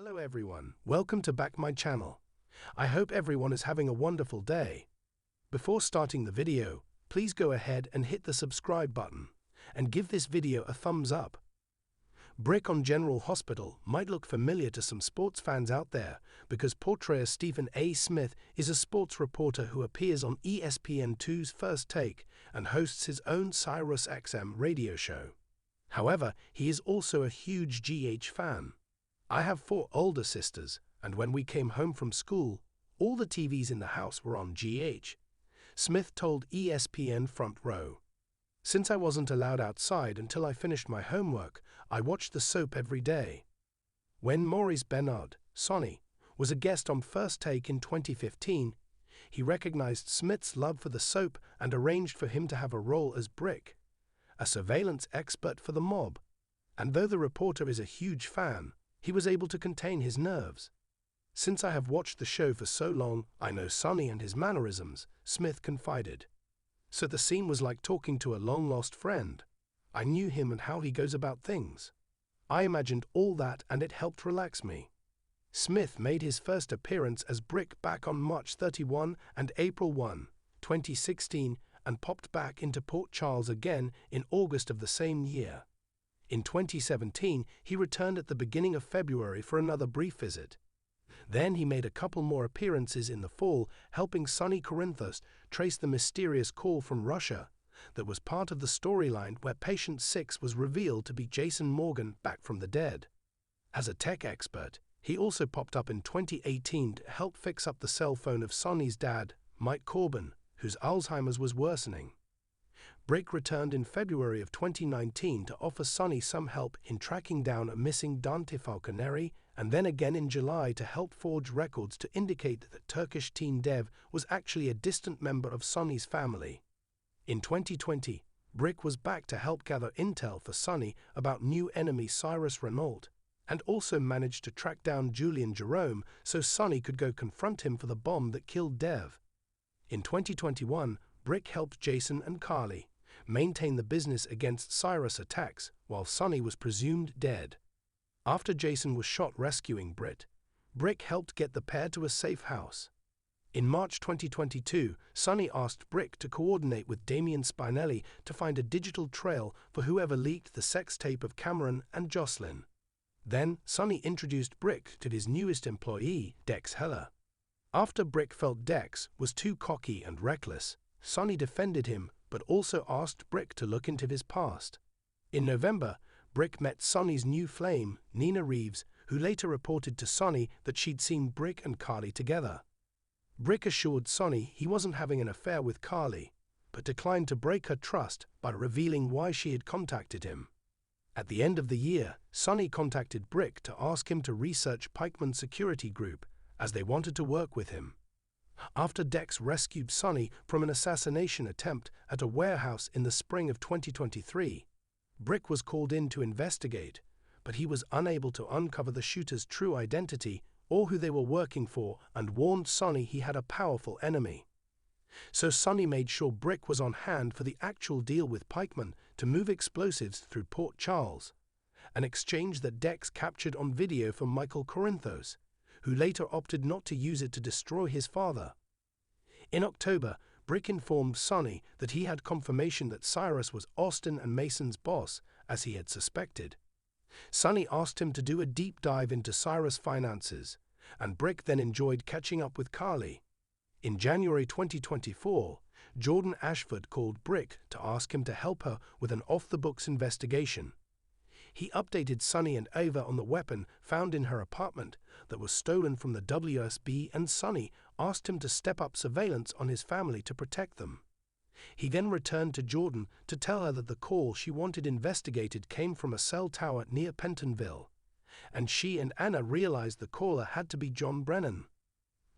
Hello everyone, welcome to back my channel. I hope everyone is having a wonderful day. Before starting the video, please go ahead and hit the subscribe button and give this video a thumbs up. Brick on General Hospital might look familiar to some sports fans out there because portrayer Stephen A. Smith is a sports reporter who appears on ESPN2's First Take and hosts his own Sirius XM radio show. However, he is also a huge GH fan. I have 4 older sisters, and when we came home from school, all the TVs in the house were on GH. Smith told ESPN Front Row. Since I wasn't allowed outside until I finished my homework, I watched the soap every day. When Maurice Benard, Sonny, was a guest on First Take in 2015, he recognized Smith's love for the soap and arranged for him to have a role as Brick, a surveillance expert for the mob. And though the reporter is a huge fan, he was able to contain his nerves. Since I have watched the show for so long, I know Sonny and his mannerisms, Smith confided. So the scene was like talking to a long-lost friend. I knew him and how he goes about things. I imagined all that and it helped relax me. Smith made his first appearance as Brick back on March 31 and April 1, 2016, and popped back into Port Charles again in August of the same year. In 2017, he returned at the beginning of February for another brief visit. Then he made a couple more appearances in the fall, helping Sonny Corinthos trace the mysterious call from Russia that was part of the storyline where Patient 6 was revealed to be Jason Morgan back from the dead. As a tech expert, he also popped up in 2018 to help fix up the cell phone of Sonny's dad, Mike Corbin, whose Alzheimer's was worsening. Brick returned in February of 2019 to offer Sonny some help in tracking down a missing Dante Falconeri, and then again in July to help forge records to indicate that the Turkish teen Dev was actually a distant member of Sonny's family. In 2020, Brick was back to help gather intel for Sonny about new enemy Cyrus Renault, and also managed to track down Julian Jerome so Sonny could go confront him for the bomb that killed Dev. In 2021, Brick helped Jason and Carly maintain the business against Cyrus attacks while Sonny was presumed dead. After Jason was shot rescuing Brick helped get the pair to a safe house. In March 2022, Sonny asked Brick to coordinate with Damian Spinelli to find a digital trail for whoever leaked the sex tape of Cameron and Jocelyn. Then, Sonny introduced Brick to his newest employee, Dex Heller. After Brick felt Dex was too cocky and reckless, Sonny defended him but also asked Brick to look into his past. In November, Brick met Sonny's new flame, Nina Reeves, who later reported to Sonny that she'd seen Brick and Carly together. Brick assured Sonny he wasn't having an affair with Carly, but declined to break her trust by revealing why she had contacted him. At the end of the year, Sonny contacted Brick to ask him to research Pikeman Security Group, as they wanted to work with him. After Dex rescued Sonny from an assassination attempt at a warehouse in the spring of 2023, Brick was called in to investigate, but he was unable to uncover the shooter's true identity or who they were working for and warned Sonny he had a powerful enemy. So Sonny made sure Brick was on hand for the actual deal with Pikeman to move explosives through Port Charles, an exchange that Dex captured on video from Michael Corinthos, who later opted not to use it to destroy his father. In October, Brick informed Sonny that he had confirmation that Cyrus was Austin and Mason's boss, as he had suspected. Sonny asked him to do a deep dive into Cyrus' finances, and Brick then enjoyed catching up with Carly. In January 2024, Jordan Ashford called Brick to ask him to help her with an off-the-books investigation. He updated Sonny and Ava on the weapon found in her apartment that was stolen from the WSB, and Sonny asked him to step up surveillance on his family to protect them. He then returned to Jordan to tell her that the call she wanted investigated came from a cell tower near Pentonville, and she and Anna realized the caller had to be John Brennan.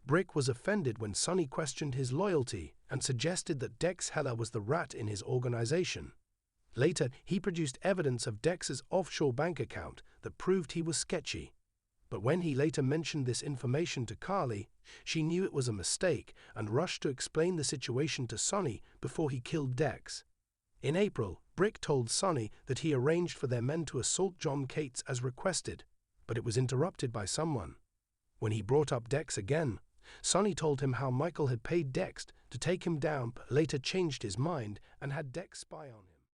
Brick was offended when Sonny questioned his loyalty and suggested that Dex Heller was the rat in his organization. Later, he produced evidence of Dex's offshore bank account that proved he was sketchy. But when he later mentioned this information to Carly, she knew it was a mistake and rushed to explain the situation to Sonny before he killed Dex. In April, Brick told Sonny that he arranged for their men to assault John Cates as requested, but it was interrupted by someone. When he brought up Dex again, Sonny told him how Michael had paid Dex to take him down, but later changed his mind and had Dex spy on him.